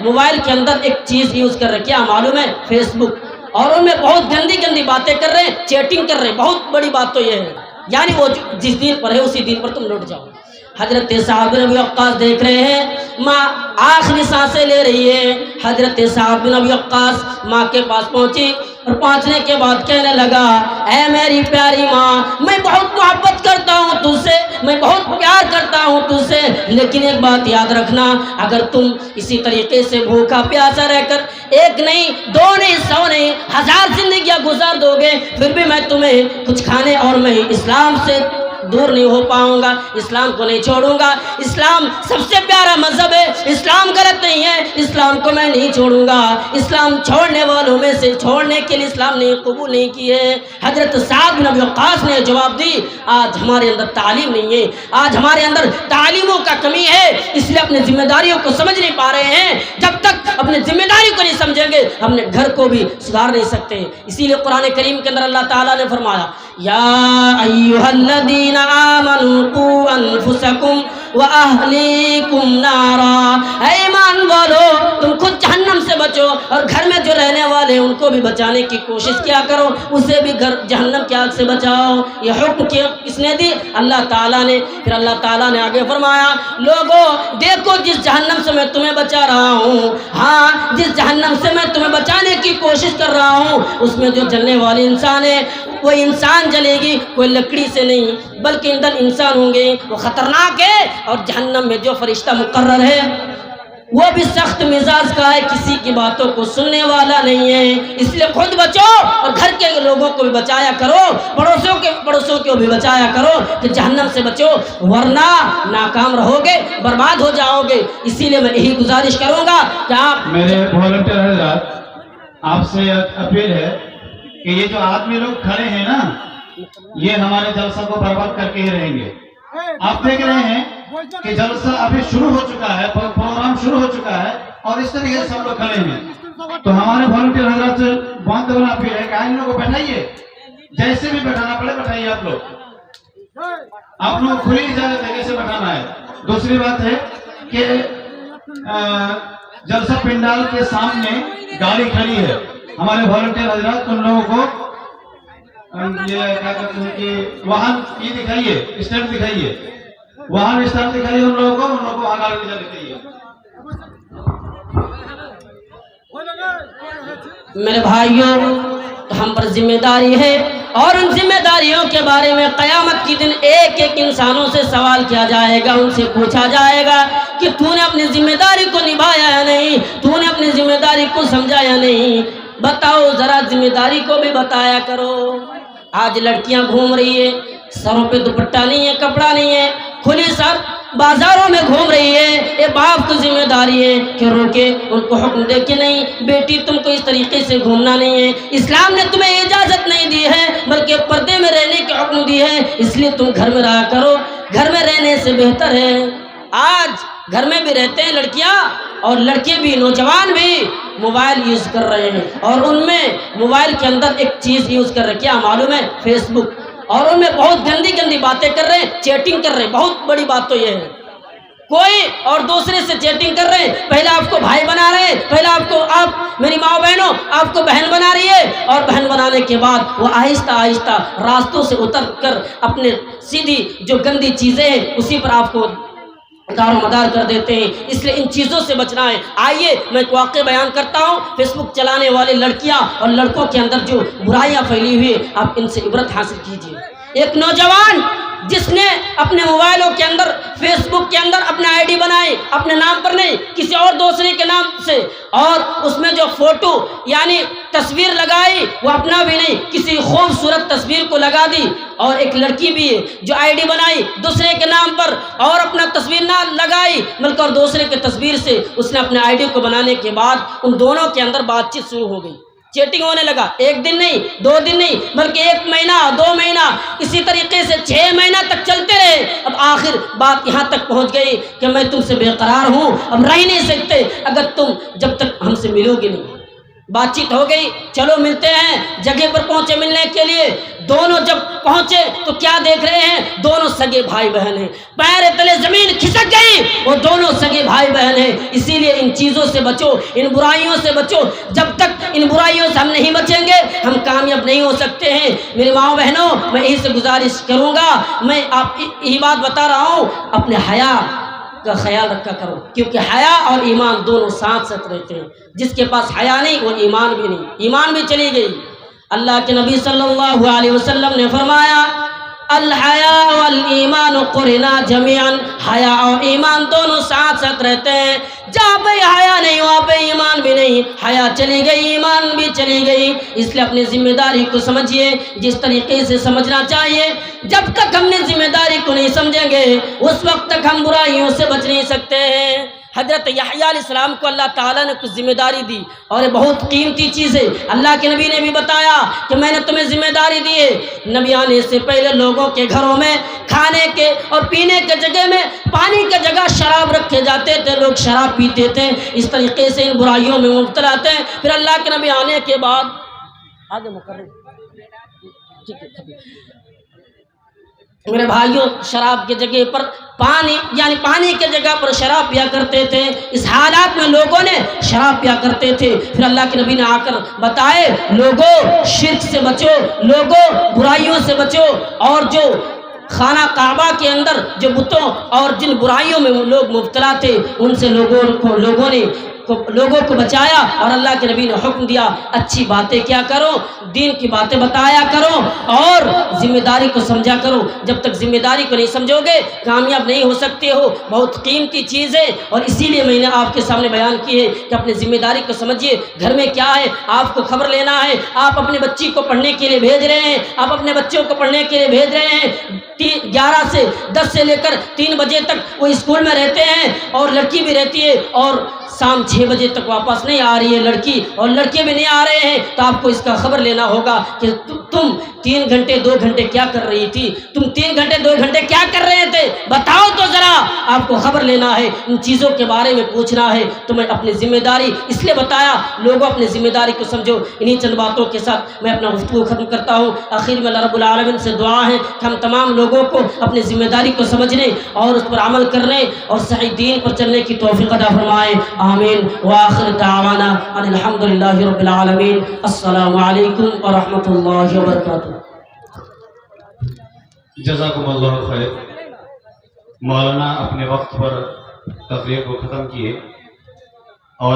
Mobile کے اندر ایک چیز یوز کر رہے ہیں، کیا معلوم ہے؟ فیس بک، اور ان میں بہت گندی گندی باتیں کر رہے ہیں، چیٹنگ کر رہے ہیں۔ بہت بڑی بات تو یہ ہے، یعنی وہ جس دین پر ہے اسی دین پر تم لوٹ جاؤ۔ حضرت سعد بن ابی وقاص دیکھ رہے ہیں، ماں آخری سانسیں لے رہی ہے، حضرت سعد بن ابی وقاص ماں کے پاس پہنچی اور پہنچنے کے بعد کہنے لگا، اے میری پیاری ماں، میں بہت محبت کرتا ہوں تجھ سے، میں بہت پیار کرتا ہوں تجھ سے، لیکن ایک بات یاد رکھنا، اگر تم اسی طریقے سے بھوکا پیاسا رہ کر ایک نہیں، دو نہیں، 100 نہیں، 1000 زندگیاں گزار دو گے، پھر بھی میں تمہیں کچھ کھانے اور میں اسلام سے دور نہیں ہو پاؤں گا، اسلام کو نہیں چھوڑوں گا۔ اسلام سب سے پیارا مذہب ہے، اسلام غلط نہیں ہے، اسلام کو میں نہیں چھوڑوں گا۔ اسلام چھوڑنے والوں میں سے چھوڑنے کے لیے اسلام نے قبول نہیں کیے۔ حضرت سعد بن ابی وقاص نے جواب دی، آج ہمارے اندر تعلیم نہیں ہے، آج ہمارے اندر تعلیموں کا کمی ہے، اس لیے اپنے ذمہ داریوں کو سمجھ نہیں پا رہے ہیں۔ جب تک اپنے ذمہ داریوں کو نہیں سمجھیں گے، اپنے گھر کو بھی سدھار نہیں سکتے۔ اسی لیے قرآن کریم کے اندر اللہ تعالیٰ نے فرمایا، یا ایھا الذین آمنوا قوا انفسکم واہلیکم نارا، اے ایمان والو تم خود جہنم سے بچو اور گھر میں جو رہنے والے ہیں ان کو بھی بچانے کی کوشش کیا کرو، اسے بھی گھر جہنم کی آگ سے بچاؤ۔ یہ حکم کس نے دی؟ اللہ تعالیٰ نے۔ پھر اللہ تعالیٰ نے آگے فرمایا، لوگوں دیکھو جس جہنم سے میں تمہیں بچا رہا ہوں، ہاں جس جہنم سے میں تمہیں بچانے کی کوشش کر رہا ہوں، اس میں جو جلنے والے انسان ہے وہ انسان جلے گی، کوئی لکڑی سے نہیں بلکہ ایندھن انسان ہوں گے، وہ خطرناک ہے۔ اور جہنم میں جو فرشتہ مقرر ہے وہ بھی سخت مزاج کا ہے، کسی کی باتوں کو سننے والا نہیں ہے۔ اس لیے خود بچو اور گھر کے لوگوں کو بھی بچایا کرو، پڑوسوں کو بھی بچایا کرو کہ جہنم سے بچو، ورنہ ناکام رہو گے، برباد ہو جاؤ گے۔ اسی لیے میں یہی گزارش کروں گا کہ آپ میرے والنٹیئر حضرات، آپ سے اپیل ہے کہ یہ جو آدمی لوگ کھڑے ہیں نا، یہ ہمارے جلسہ کو برباد کر کے ہی رہیں گے۔ آپ دیکھ رہے ہیں کہ جلسہ ابھی شروع ہو چکا ہے، پروگرام شروع ہو چکا ہے اور اس طریقے سے سب لوگ کھڑے ہیں، تو ہمارے والنٹیئر حضرات سے بہت بڑا اپیل ہے کہ ان لوگوں کو بیٹھائیے، جیسے بھی بیٹھانا پڑے بیٹھائیے۔ آپ لوگ کھلی اجازت ہے کیسے بیٹھانا ہے۔ دوسری بات ہے کہ جلسہ پنڈال کے سامنے گاڑی کھڑی ہے، ہمارے والنٹیئر حضرات ان لوگوں کو یہ کیا کہتے ہیں کہ واہن یہ دکھائیے، اسٹینڈ دکھائیے، واہن اسٹینڈ دکھائیے ان لوگوں کو آگاڑی دکھائیے۔ میرے بھائیوں، ہم پر ذمہ داری ہے اور ان ذمہ داریوں کے بارے میں قیامت کے دن ایک ایک انسانوں سے سوال کیا جائے گا، ان سے پوچھا جائے گا کہ تو نے اپنی ذمہ داری کو نبھایا یا نہیں، تو نے اپنی ذمہ داری کو سمجھا یا نہیں۔ بتاؤ ذرا، ذمہ داری کو بھی بتایا کرو۔ آج لڑکیاں گھوم رہی ہے، سروں پہ دوپٹہ نہیں ہے، کپڑا نہیں ہے، کھلی سر بازاروں میں گھوم رہی ہے۔ یہ باپ کی ذمہ داری ہے کہ روکے، ان کو حکم دے کہ نہیں بیٹی تم کو اس طریقے سے گھومنا نہیں ہے، اسلام نے تمہیں اجازت نہیں دی ہے بلکہ پردے میں رہنے کے حکم دی ہے، اس لیے تم گھر میں رہا کرو، گھر میں رہنے سے بہتر ہے۔ آج گھر میں بھی رہتے ہیں لڑکیاں اور لڑکے بھی، نوجوان بھی موبائل یوز کر رہے ہیں، اور ان میں موبائل کے اندر ایک چیز یوز کر رہے ہیں، کیا معلوم ہے؟ فیس بک، اور ان میں بہت گندی گندی باتیں کر رہے ہیں، چیٹنگ کر رہے ہیں۔ بہت بڑی بات تو یہ ہے، کوئی اور دوسرے سے چیٹنگ کر رہے ہیں، پہلے آپ کو بھائی بنا رہے ہیں، پہلے آپ میری ماں بہنوں آپ کو بہن بنا رہی ہے، اور بہن بنانے کے بعد وہ آہستہ آہستہ راستوں سے اتر کر اپنے سیدھی جو گندی چیزیں ہیں اسی پر آپ کو دار و مدار کر دیتے ہیں۔ اس لیے ان چیزوں سے بچنا ہے۔ آئیے میں ایک واقعہ بیان کرتا ہوں، فیس بک چلانے والے لڑکیاں اور لڑکوں کے اندر جو برائیاں پھیلی ہوئی، آپ ان سے عبرت حاصل کیجیے۔ ایک نوجوان جس نے اپنے موبائلوں کے اندر، فیس بک کے اندر اپنا آئی ڈی بنائی، اپنے نام پر نہیں کسی اور دوسرے کے نام سے، اور اس میں جو فوٹو یعنی تصویر لگائی وہ اپنا بھی نہیں کسی خوبصورت تصویر کو لگا دی، اور ایک لڑکی بھی ہے جو آئی ڈی بنائی دوسرے کے نام پر اور اپنا تصویر نہ لگائی بلکہ اور دوسرے کے تصویر سے اس نے اپنے آئی ڈی کو بنانے کے بعد ان دونوں کے اندر بات چیت شروع ہو گئی، چیٹنگ ہونے لگا۔ ایک دن نہیں، 2 دن نہیں بلکہ 1 مہینہ، 2 مہینہ، اسی طریقے سے 6 مہینہ تک چلتے رہے۔ اب آخر بات یہاں تک پہنچ گئی کہ میں تم سے بے قرار ہوں، اب رہ نہیں سکتے اگر تم جب تک ہم سے ملو گے نہیں۔ بات چیت ہو گئی، چلو ملتے ہیں، جگہ پر پہنچے ملنے کے لیے۔ دونوں جب پہنچے تو کیا دیکھ رہے ہیں؟ دونوں سگے بھائی بہن ہیں، پیر تلے زمین کھسک گئی، وہ دونوں سگے بھائی بہن ہیں۔ اسی لیے ان چیزوں سے بچو، ان برائیوں سے بچو۔ جب تک ان برائیوں سے ہم نہیں بچیں گے ہم کامیاب نہیں ہو سکتے ہیں۔ میری ماں بہنوں، میں یہی سے گزارش کروں گا، میں آپ یہی بات بتا رہا ہوں، اپنے حیا کا خیال رکھا کرو، کیونکہ حیا اور ایمان دونوں ساتھ ساتھ رہتے ہیں۔ جس کے پاس حیا نہیں وہ ایمان بھی نہیں، ایمان بھی چلی گئی۔ اللہ کے نبی صلی اللہ علیہ وسلم نے فرمایا الحیا والایمان قرنا جميعا، حیا اور ایمان دونوں ساتھ ساتھ رہتے ہیں۔ جہاں پہ حیا نہیں وہاں پہ ایمان بھی نہیں، حیا چلی گئی ایمان بھی چلی گئی۔ اس لیے اپنی ذمہ داری کو سمجھیے جس طریقے سے سمجھنا چاہیے۔ جب تک ہم نے ذمہ داری کو نہیں سمجھیں گے اس وقت تک ہم برائیوں سے بچ نہیں سکتے ہیں۔ حضرت یحییٰ علیہ السلام کو اللہ تعالیٰ نے کچھ ذمہ داری دی اور یہ بہت قیمتی چیز ہے۔ اللہ کے نبی نے بھی بتایا کہ میں نے تمہیں ذمہ داری دی ہے۔ نبی آنے سے پہلے لوگوں کے گھروں میں کھانے کے اور پینے کے جگہ میں پانی کی جگہ شراب رکھے جاتے تھے، لوگ شراب پیتے تھے، اس طریقے سے ان برائیوں میں مبتلا تھے۔ پھر اللہ کے نبی آنے کے بعد آگے مقرر ٹھیک ہے میرے بھائیوں، شراب کی جگہ پر پانی، یعنی پانی کی جگہ پر شراب پیا کرتے تھے۔ اس حالات میں لوگوں نے شراب پیا کرتے تھے۔ پھر اللہ کے نبی نے آ کر بتائے لوگوں شرک سے بچو، لوگوں برائیوں سے بچو، اور جو خانہ کعبہ کے اندر جو بتوں اور جن برائیوں میں لوگ مبتلا تھے ان سے لوگوں کو بچایا۔ اور اللہ کے نبی نے حکم دیا اچھی باتیں کیا کرو، دین کی باتیں بتایا کرو اور ذمہ داری کو سمجھا کرو۔ جب تک ذمہ داری کو نہیں سمجھو گے کامیاب نہیں ہو سکتے ہو۔ بہت قیمتی چیز ہے اور اسی لیے میں نے آپ کے سامنے بیان کی ہے کہ اپنی ذمہ داری کو سمجھیے۔ گھر میں کیا ہے آپ کو خبر لینا ہے۔ آپ اپنے بچی کو پڑھنے کے لیے بھیج رہے ہیں، آپ اپنے بچوں کو پڑھنے کے لیے بھیج رہے ہیں، 11 سے 10 سے لے کر 3 بجے تک وہ اسکول میں رہتے ہیں اور لڑکی بھی رہتی ہے، اور شام 6 بجے تک واپس نہیں آ رہی ہے لڑکی اور لڑکے بھی نہیں آ رہے ہیں، تو آپ کو اس کا خبر لینا ہوگا کہ تم 3 گھنٹے 2 گھنٹے کیا کر رہی تھی، تم 3 گھنٹے 2 گھنٹے کیا کر رہے تھے، بتاؤ تو ذرا۔ آپ کو خبر لینا ہے، ان چیزوں کے بارے میں پوچھنا ہے۔ تو میں اپنی ذمہ داری اس لیے بتایا، لوگوں اپنی ذمہ داری کو سمجھو۔ انہی چند باتوں کے ساتھ میں اپنا گفتگو ختم کرتا ہوں۔ آخر میں اللہ رب العالمین سے دعا ہے کہ ہم تمام لوگوں کو اپنی ذمہ داری کو سمجھنے اور اس پر عمل کرنے اور صحیح دین پر چلنے کی توفیق عطا فرمائے، آمین۔ وآخر دعوانا ان الحمد للہ رب العالمین۔ السلام علیکم ورحمۃ اللہ وبرکاتہ۔ جزاکم اللہ خیر۔ مولانا اپنے وقت پر تقریر کو ختم کیے اور